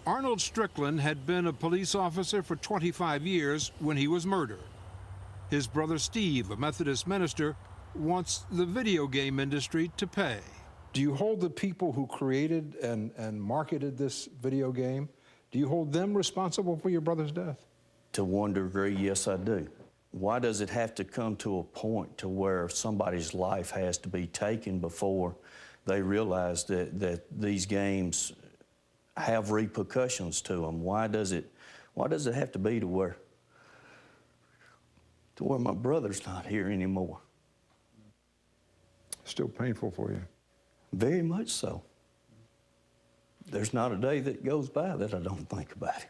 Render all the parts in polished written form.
Arnold Strickland had been a police officer for 25 years when he was murdered. His brother Steve, a Methodist minister, wants the video game industry to pay. Do you hold the people who created and marketed this video game, do you hold them responsible for your brother's death? To one degree, yes, I do. Why does it have to come to a point to where somebody's life has to be taken before they realize that these games have repercussions to them? Why does it have to be to where my brother's not here anymore? Still painful for you? Very much so. There's not a day that goes by that I don't think about it.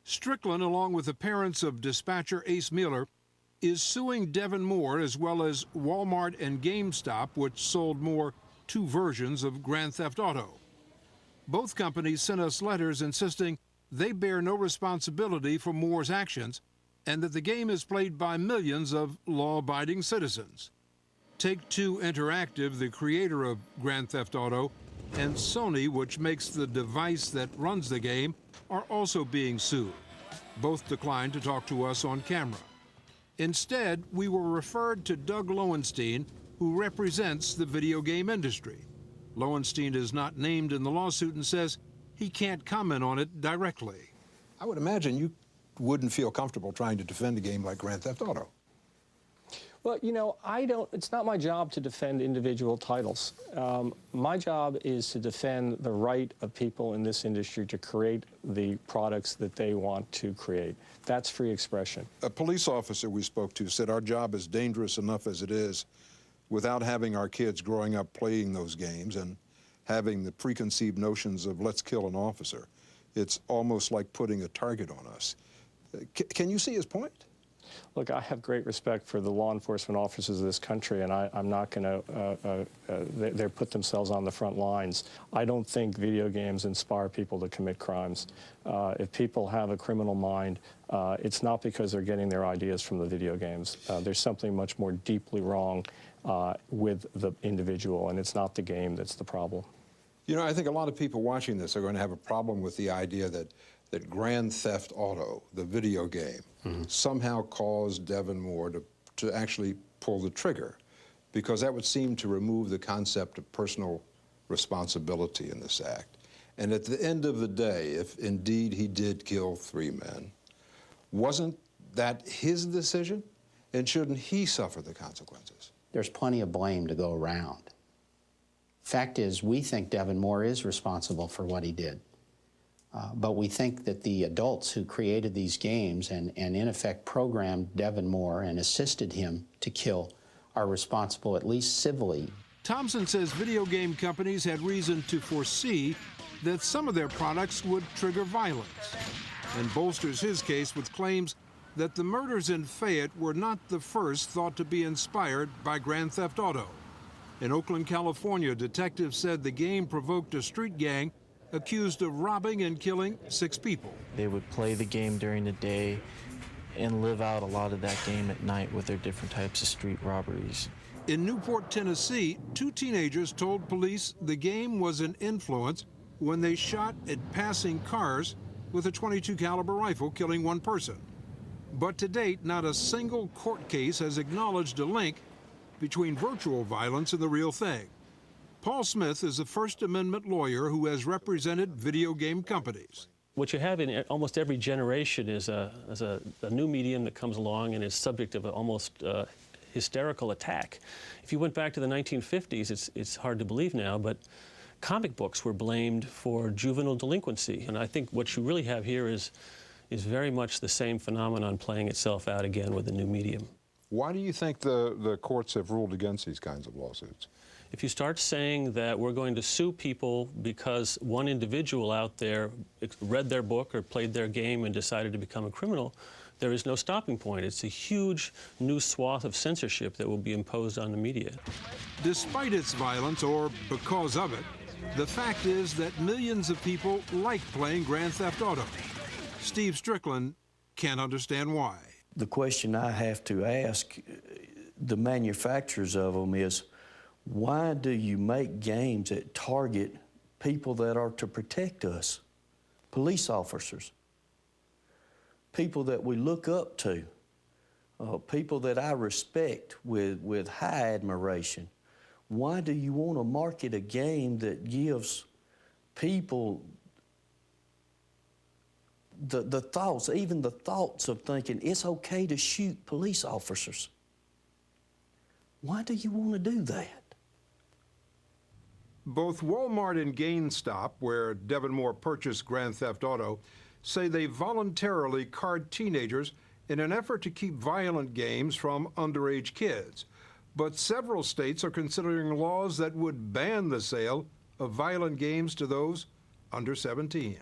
Strickland, along with the parents of dispatcher Ace Mueller, is suing Devin Moore as well as Walmart and GameStop, which sold Moore 2 versions of Grand Theft Auto. Both companies sent us letters insisting they bear no responsibility for Moore's actions and that the game is played by millions of law-abiding citizens. Take-Two Interactive, the creator of Grand Theft Auto, and Sony, which makes the device that runs the game, are also being sued. Both declined to talk to us on camera. Instead, we were referred to Doug Lowenstein, who represents the video game industry. Lowenstein is not named in the lawsuit and says he can't comment on it directly. I would imagine you wouldn't feel comfortable trying to defend a game like Grand Theft Auto. Well, you know, it's not my job to defend individual titles. My job is to defend the right of people in this industry to create the products that they want to create. That's free expression. A police officer we spoke to said our job is dangerous enough as it is without having our kids growing up playing those games and having the preconceived notions of let's kill an officer. It's almost like putting a target on us. Can you see his point? Look, I have great respect for the law enforcement officers of this country, and I'm not going to, they put themselves on the front lines. I don't think video games inspire people to commit crimes. If people have a criminal mind, it's not because they're getting their ideas from the video games. There's something much more deeply wrong with the individual, and it's not the game that's the problem. You know, I think a lot of people watching this are going to have a problem with the idea that Grand Theft Auto, the video game, somehow caused Devin Moore to actually pull the trigger, because that would seem to remove the concept of personal responsibility in this act. And at the end of the day, if indeed he did kill 3 men, wasn't that his decision? And shouldn't he suffer the consequences? There's plenty of blame to go around. Fact is, we think Devin Moore is responsible for what he did. But we think that the adults who created these games and in effect programmed Devin Moore and assisted him to kill are responsible, at least civilly. Thompson says video game companies had reason to foresee that some of their products would trigger violence, and bolsters his case with claims that the murders in Fayette were not the first thought to be inspired by Grand Theft Auto. In Oakland, California, detectives said the game provoked a street gang accused of robbing and killing 6 people. They would play the game during the day and live out a lot of that game at night with their different types of street robberies. In Newport, Tennessee, 2 teenagers told police the game was an influence when they shot at passing cars with a .22 caliber rifle, killing 1 person. But to date, not a single court case has acknowledged a link between virtual violence and the real thing. Paul Smith is a First Amendment lawyer who has represented video game companies. What you have in almost every generation is a new medium that comes along and is subject of an almost hysterical attack. If you went back to the 1950s, it's hard to believe now, but comic books were blamed for juvenile delinquency. And I think what you really have here is very much the same phenomenon playing itself out again with a new medium. Why do you think the courts have ruled against these kinds of lawsuits? If you start saying that we're going to sue people because one individual out there read their book or played their game and decided to become a criminal, there is no stopping point. It's a huge new swath of censorship that will be imposed on the media. Despite its violence, or because of it, the fact is that millions of people like playing Grand Theft Auto. Steve Strickland can't understand why. The question I have to ask the manufacturers of them is, why do you make games that target people that are to protect us, police officers, people that we look up to, people that I respect with high admiration. Why do you want to market a game that gives people the thoughts, even the thoughts of thinking it's okay to shoot police officers? Why do you want to do that? Both Walmart and GameStop, where Devin Moore purchased Grand Theft Auto, say they voluntarily card teenagers in an effort to keep violent games from underage kids. But several states are considering laws that would ban the sale of violent games to those under 17.